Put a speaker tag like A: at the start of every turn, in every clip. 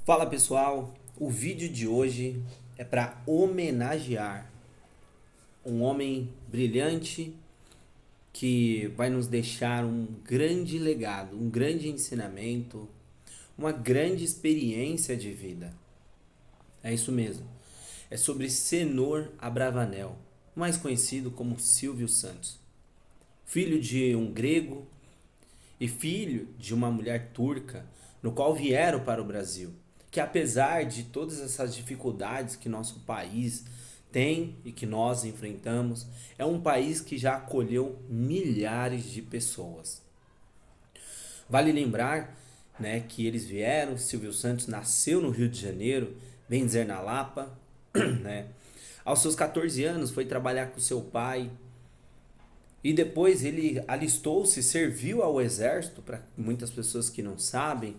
A: Fala pessoal, o vídeo de hoje é para homenagear um homem brilhante que vai nos deixar um grande legado, um grande ensinamento, uma grande experiência de vida. É isso mesmo, é sobre Senhor Abravanel, mais conhecido como Silvio Santos. Filho de um grego e filho de uma mulher turca, no qual vieram para o Brasil, que apesar de todas essas dificuldades que nosso país tem e que nós enfrentamos, é um país que já acolheu milhares de pessoas. Vale lembrar, né, que eles vieram, Silvio Santos nasceu no Rio de Janeiro, bem dizer na Lapa, né? Aos seus 14 anos foi trabalhar com seu pai, e depois ele alistou-se, serviu ao exército, para muitas pessoas que não sabem,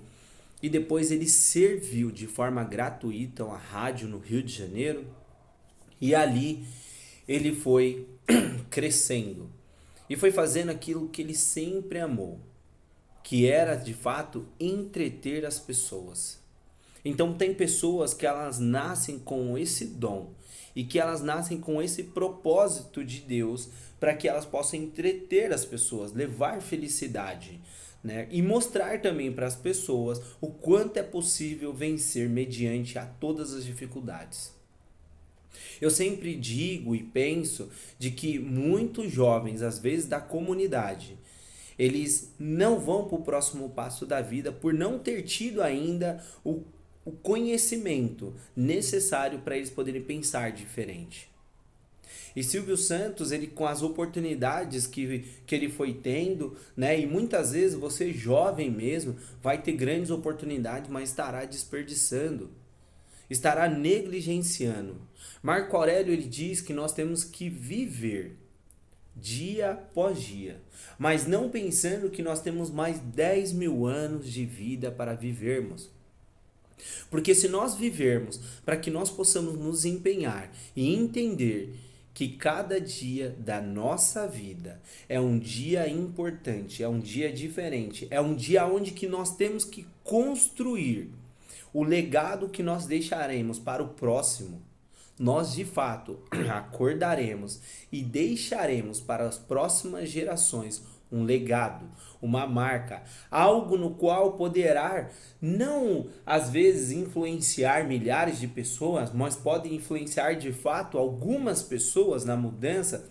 A: e depois ele serviu de forma gratuita a rádio no Rio de Janeiro, e ali ele foi crescendo e foi fazendo aquilo que ele sempre amou, que era de fato entreter as pessoas. Então tem pessoas que elas nascem com esse dom e que elas nascem com esse propósito de Deus para que elas possam entreter as pessoas, levar felicidade, né? E mostrar também para as pessoas o quanto é possível vencer mediante a todas as dificuldades. Eu sempre digo e penso de que muitos jovens, às vezes da comunidade, eles não vão para o próximo passo da vida por não ter tido ainda o conhecimento necessário para eles poderem pensar diferente. E Silvio Santos, ele com as oportunidades que ele foi tendo, né? E muitas vezes você jovem mesmo vai ter grandes oportunidades, mas estará desperdiçando, estará negligenciando. Marco Aurélio ele diz que nós temos que viver dia após dia, mas não pensando que nós temos mais 10 mil anos de vida para vivermos. Porque se nós vivermos para que nós possamos nos empenhar e entender que cada dia da nossa vida é um dia importante, é um dia diferente, é um dia onde que nós temos que construir o legado que nós deixaremos para o próximo, nós de fato acordaremos e deixaremos para as próximas gerações um legado, uma marca, algo no qual poderá não às vezes influenciar milhares de pessoas, mas pode influenciar de fato algumas pessoas na mudança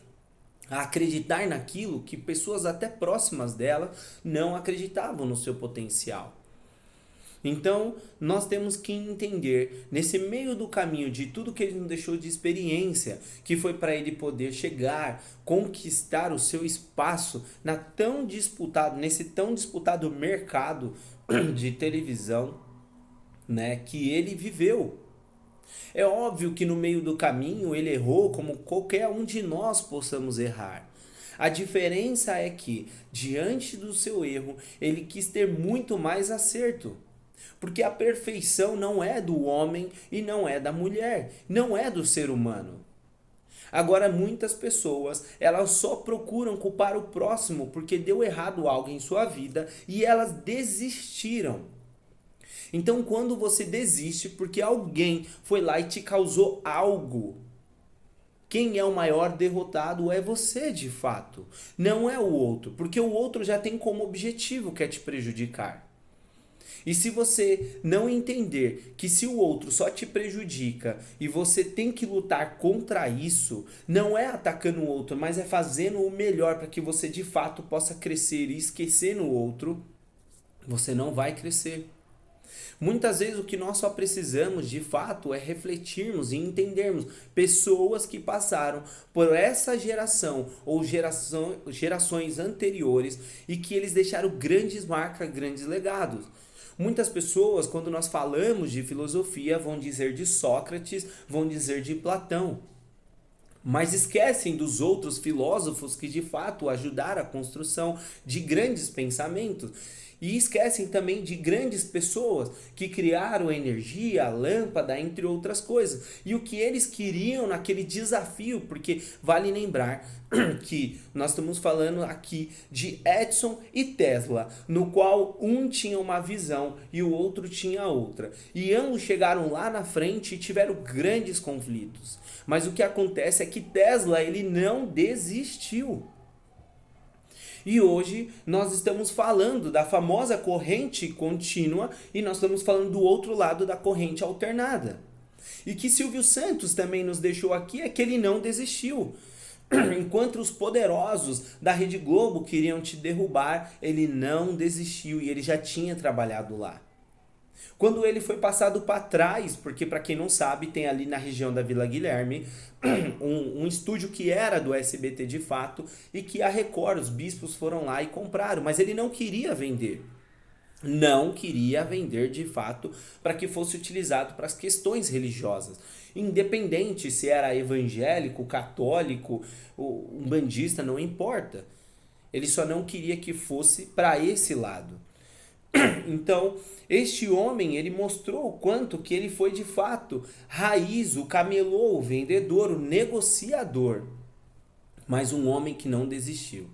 A: a acreditar naquilo que pessoas até próximas dela não acreditavam no seu potencial. Então, nós temos que entender, nesse meio do caminho de tudo que ele nos deixou de experiência, que foi para ele poder chegar, conquistar o seu espaço nesse tão disputado mercado de televisão, né, que ele viveu. É óbvio que no meio do caminho ele errou, como qualquer um de nós possamos errar. A diferença é que, diante do seu erro, ele quis ter muito mais acerto. Porque a perfeição não é do homem e não é da mulher, não é do ser humano. Agora muitas pessoas, elas só procuram culpar o próximo porque deu errado algo em sua vida e elas desistiram. Então quando você desiste porque alguém foi lá e te causou algo, quem é o maior derrotado é você de fato, não é o outro, porque o outro já tem como objetivo que é te prejudicar. E se você não entender que se o outro só te prejudica e você tem que lutar contra isso, não é atacando o outro, mas é fazendo o melhor para que você de fato possa crescer e esquecer no outro, você não vai crescer. Muitas vezes o que nós só precisamos de fato é refletirmos e entendermos pessoas que passaram por essa geração ou gerações anteriores e que eles deixaram grandes marcas, grandes legados. Muitas pessoas, quando nós falamos de filosofia, vão dizer de Sócrates, vão dizer de Platão. Mas esquecem dos outros filósofos que de fato ajudaram a construção de grandes pensamentos. E esquecem também de grandes pessoas que criaram energia, lâmpada, entre outras coisas. E o que eles queriam naquele desafio, porque vale lembrar que nós estamos falando aqui de Edison e Tesla, no qual um tinha uma visão e o outro tinha outra. E ambos chegaram lá na frente e tiveram grandes conflitos. Mas o que acontece é que Tesla, ele não desistiu. E hoje nós estamos falando da famosa corrente contínua e nós estamos falando do outro lado da corrente alternada. E que Silvio Santos também nos deixou aqui é que ele não desistiu. Enquanto os poderosos da Rede Globo queriam te derrubar, ele não desistiu e ele já tinha trabalhado lá. Quando ele foi passado para trás, porque para quem não sabe, tem ali na região da Vila Guilherme um estúdio que era do SBT de fato e que a Record, os bispos foram lá e compraram, mas ele não queria vender. Não queria vender de fato para que fosse utilizado para as questões religiosas. Independente se era evangélico, católico, umbandista, não importa. Ele só não queria que fosse para esse lado. Então, este homem, ele mostrou o quanto que ele foi de fato raiz, o camelô, o vendedor, o negociador. Mas um homem que não desistiu.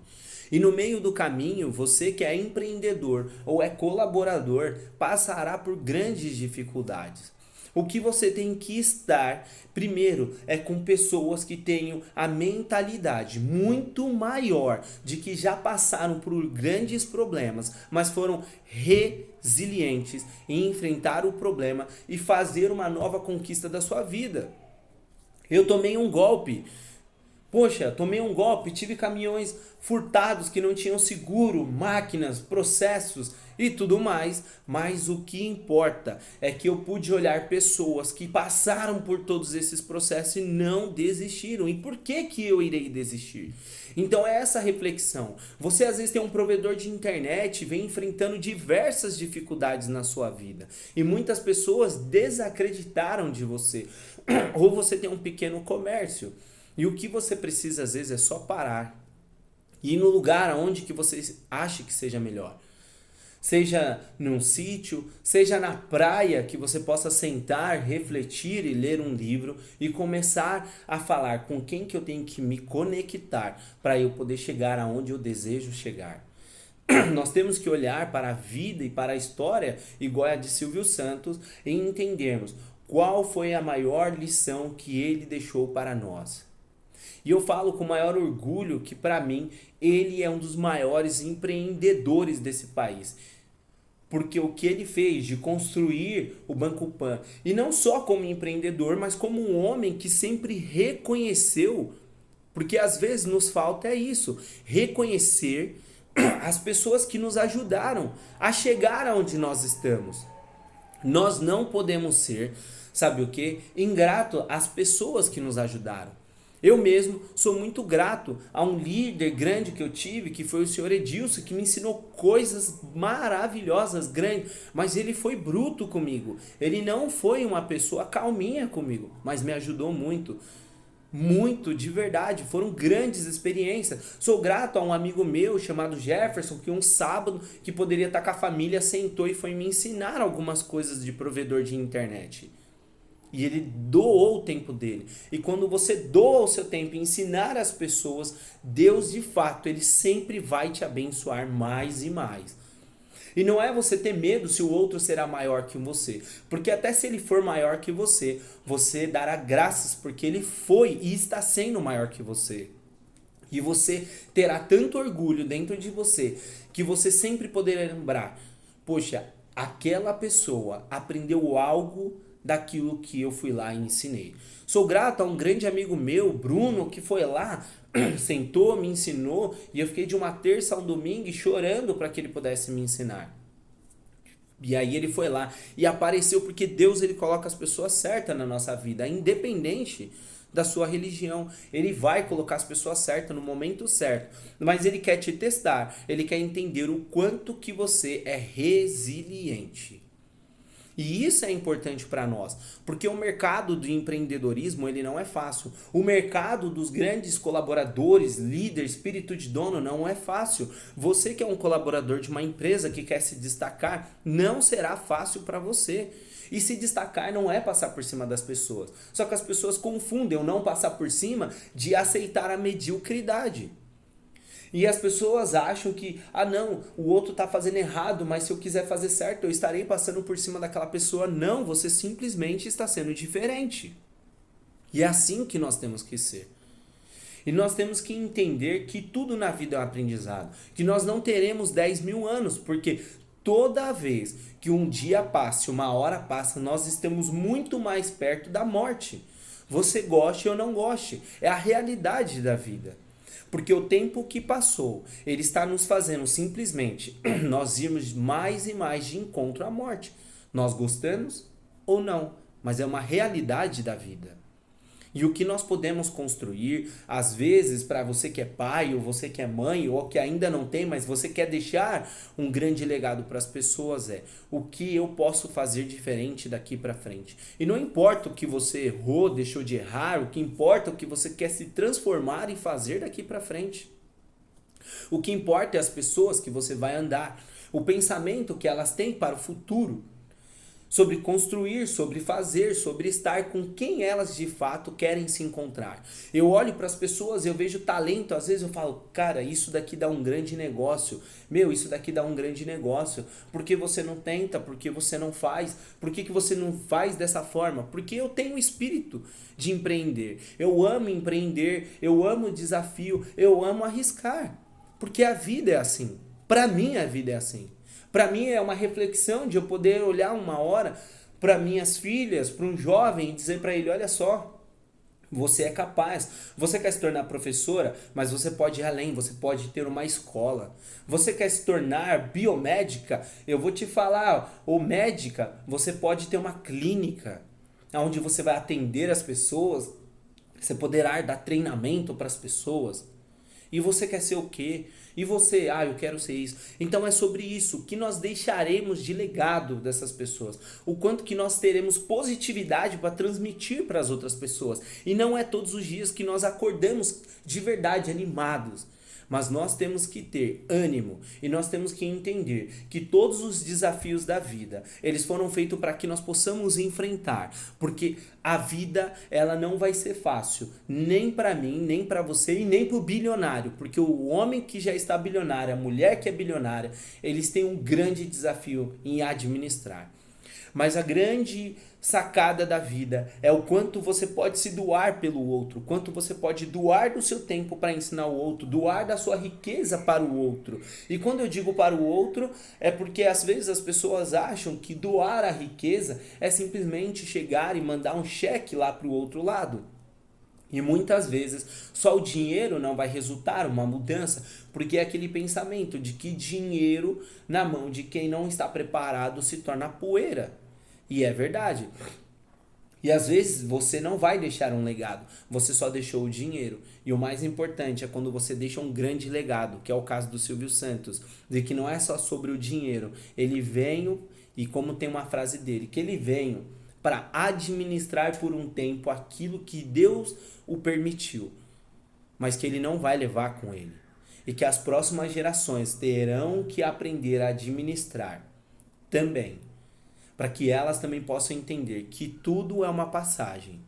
A: E no meio do caminho, você que é empreendedor ou é colaborador, passará por grandes dificuldades. O que você tem que estar, primeiro, é com pessoas que tenham a mentalidade muito maior de que já passaram por grandes problemas, mas foram resilientes em enfrentar o problema e fazer uma nova conquista da sua vida. Eu tomei um golpe. Poxa, tomei um golpe, tive caminhões furtados que não tinham seguro, máquinas, processos e tudo mais, mas o que importa é que eu pude olhar pessoas que passaram por todos esses processos e não desistiram. E por que que eu irei desistir? Então é essa reflexão. Você às vezes tem um provedor de internet, vem enfrentando diversas dificuldades na sua vida e muitas pessoas desacreditaram de você. Ou você tem um pequeno comércio. E o que você precisa às vezes é só parar e ir no lugar onde que você acha que seja melhor. Seja num sítio, seja na praia, que você possa sentar, refletir e ler um livro e começar a falar com quem que eu tenho que me conectar para eu poder chegar aonde eu desejo chegar. Nós temos que olhar para a vida e para a história igual a de Silvio Santos e entendermos qual foi a maior lição que ele deixou para nós. E eu falo com o maior orgulho que, para mim, ele é um dos maiores empreendedores desse país. Porque o que ele fez de construir o Banco Pan, e não só como empreendedor, mas como um homem que sempre reconheceu, porque às vezes nos falta é isso, reconhecer as pessoas que nos ajudaram a chegar aonde nós estamos. Nós não podemos ser, sabe o quê? Ingrato às pessoas que nos ajudaram. Eu mesmo sou muito grato a um líder grande que eu tive, que foi o senhor Edilson, que me ensinou coisas maravilhosas, grandes, mas ele foi bruto comigo. Ele não foi uma pessoa calminha comigo, mas me ajudou muito. Muito, de verdade, foram grandes experiências. Sou grato a um amigo meu chamado Jefferson, que um sábado que poderia estar com a família, sentou e foi me ensinar algumas coisas de provedor de internet. E ele doou o tempo dele. E quando você doa o seu tempo em ensinar as pessoas, Deus de fato, ele sempre vai te abençoar mais e mais. E não é você ter medo se o outro será maior que você. Porque até se ele for maior que você, você dará graças porque ele foi e está sendo maior que você. E você terá tanto orgulho dentro de você que você sempre poderá lembrar: poxa, aquela pessoa aprendeu algo daquilo que eu fui lá e ensinei. Sou grato a um grande amigo meu, Bruno, que foi lá, sentou, me ensinou, e eu fiquei de uma terça ao domingo chorando para que ele pudesse me ensinar. E aí ele foi lá e apareceu, porque Deus, ele coloca as pessoas certas na nossa vida, independente da sua religião. Ele vai colocar as pessoas certas no momento certo, mas ele quer te testar, ele quer entender o quanto que você é resiliente. E isso é importante para nós, porque o mercado do empreendedorismo ele não é fácil. O mercado dos grandes colaboradores, líder, espírito de dono não é fácil. Você que é um colaborador de uma empresa que quer se destacar, não será fácil para você. E se destacar não é passar por cima das pessoas. Só que as pessoas confundem o não passar por cima de aceitar a mediocridade. E as pessoas acham que, não, o outro está fazendo errado, mas se eu quiser fazer certo, eu estarei passando por cima daquela pessoa. Não, você simplesmente está sendo diferente. E é assim que nós temos que ser. E nós temos que entender que tudo na vida é um aprendizado. Que nós não teremos 10 mil anos, porque toda vez que um dia passa, uma hora passa, nós estamos muito mais perto da morte. Você goste ou não goste, é a realidade da vida. Porque o tempo que passou, ele está nos fazendo simplesmente nós irmos mais e mais de encontro à morte. Nós gostamos ou não, mas é uma realidade da vida. E o que nós podemos construir, às vezes, para você que é pai, ou você que é mãe, ou que ainda não tem, mas você quer deixar um grande legado para as pessoas, é o que eu posso fazer diferente daqui para frente. E não importa o que você errou, deixou de errar, o que importa é o que você quer se transformar e fazer daqui para frente. O que importa é as pessoas que você vai andar, o pensamento que elas têm para o futuro. Sobre construir, sobre fazer, sobre estar com quem elas de fato querem se encontrar. Eu olho para as pessoas, eu vejo talento, às vezes eu falo, cara, isso daqui dá um grande negócio. Isso daqui dá um grande negócio. Por que você não tenta? Por que você não faz? Por que você não faz dessa forma? Porque eu tenho o espírito de empreender. Eu amo empreender, eu amo o desafio, eu amo arriscar. Porque a vida é assim. Para mim a vida é assim. Para mim é uma reflexão de eu poder olhar uma hora para minhas filhas, para um jovem e dizer para ele, olha só, você é capaz. Você quer se tornar professora, mas você pode ir além, você pode ter uma escola. Você quer se tornar biomédica? Eu vou te falar, ou médica, você pode ter uma clínica onde você vai atender as pessoas, você poderá dar treinamento para as pessoas. E você quer ser o quê? E você, eu quero ser isso. Então é sobre isso, o que nós deixaremos de legado dessas pessoas. O quanto que nós teremos positividade para transmitir para as outras pessoas. E não é todos os dias que nós acordamos de verdade animados. Mas nós temos que ter ânimo e nós temos que entender que todos os desafios da vida, eles foram feitos para que nós possamos enfrentar, porque a vida ela não vai ser fácil, nem para mim, nem para você e nem para o bilionário, porque o homem que já está bilionário, a mulher que é bilionária, eles têm um grande desafio em administrar. Mas a grande sacada da vida é o quanto você pode se doar pelo outro, o quanto você pode doar do seu tempo para ensinar o outro, doar da sua riqueza para o outro. E quando eu digo para o outro, é porque às vezes as pessoas acham que doar a riqueza é simplesmente chegar e mandar um cheque lá para o outro lado. E muitas vezes só o dinheiro não vai resultar uma mudança, porque é aquele pensamento de que dinheiro na mão de quem não está preparado se torna poeira. E é verdade. E às vezes você não vai deixar um legado, você só deixou o dinheiro. E o mais importante é quando você deixa um grande legado, que é o caso do Silvio Santos, de que não é só sobre o dinheiro. Ele veio, e como tem uma frase dele, que ele veio para administrar por um tempo aquilo que Deus o permitiu, mas que ele não vai levar com ele. E que as próximas gerações terão que aprender a administrar também, para que elas também possam entender que tudo é uma passagem.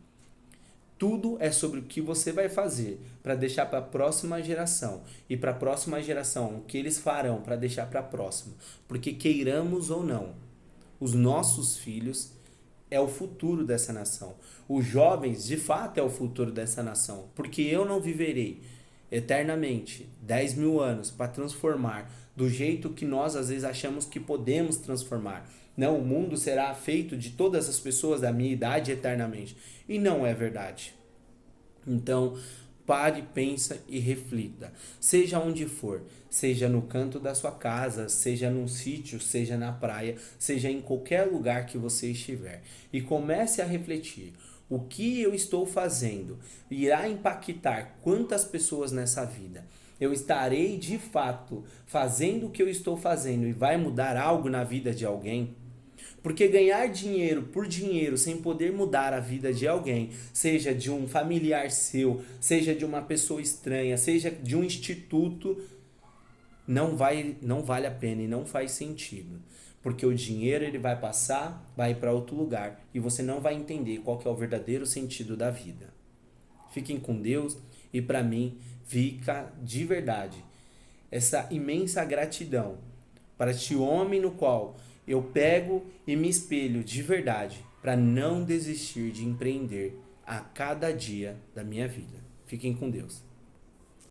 A: Tudo é sobre o que você vai fazer para deixar para a próxima geração. E para a próxima geração, o que eles farão para deixar para a próxima. Porque queiramos ou não, os nossos filhos é o futuro dessa nação. Os jovens, de fato, é o futuro dessa nação. Porque eu não viverei eternamente 10 mil anos para transformar do jeito que nós às vezes achamos que podemos transformar. Não, o mundo será feito de todas as pessoas da minha idade eternamente. E não é verdade. Então, pare, pensa e reflita. Seja onde for, seja no canto da sua casa, seja num sítio, seja na praia, seja em qualquer lugar que você estiver. E comece a refletir. O que eu estou fazendo irá impactar quantas pessoas nessa vida? Eu estarei de fato fazendo o que eu estou fazendo e vai mudar algo na vida de alguém? Porque ganhar dinheiro por dinheiro sem poder mudar a vida de alguém, seja de um familiar seu, seja de uma pessoa estranha, seja de um instituto, não vale a pena e não faz sentido. Porque o dinheiro ele vai passar, vai para outro lugar e você não vai entender qual que é o verdadeiro sentido da vida. Fiquem com Deus e para mim fica de verdade essa imensa gratidão para este homem no qual eu pego e me espelho de verdade para não desistir de empreender a cada dia da minha vida. Fiquem com Deus.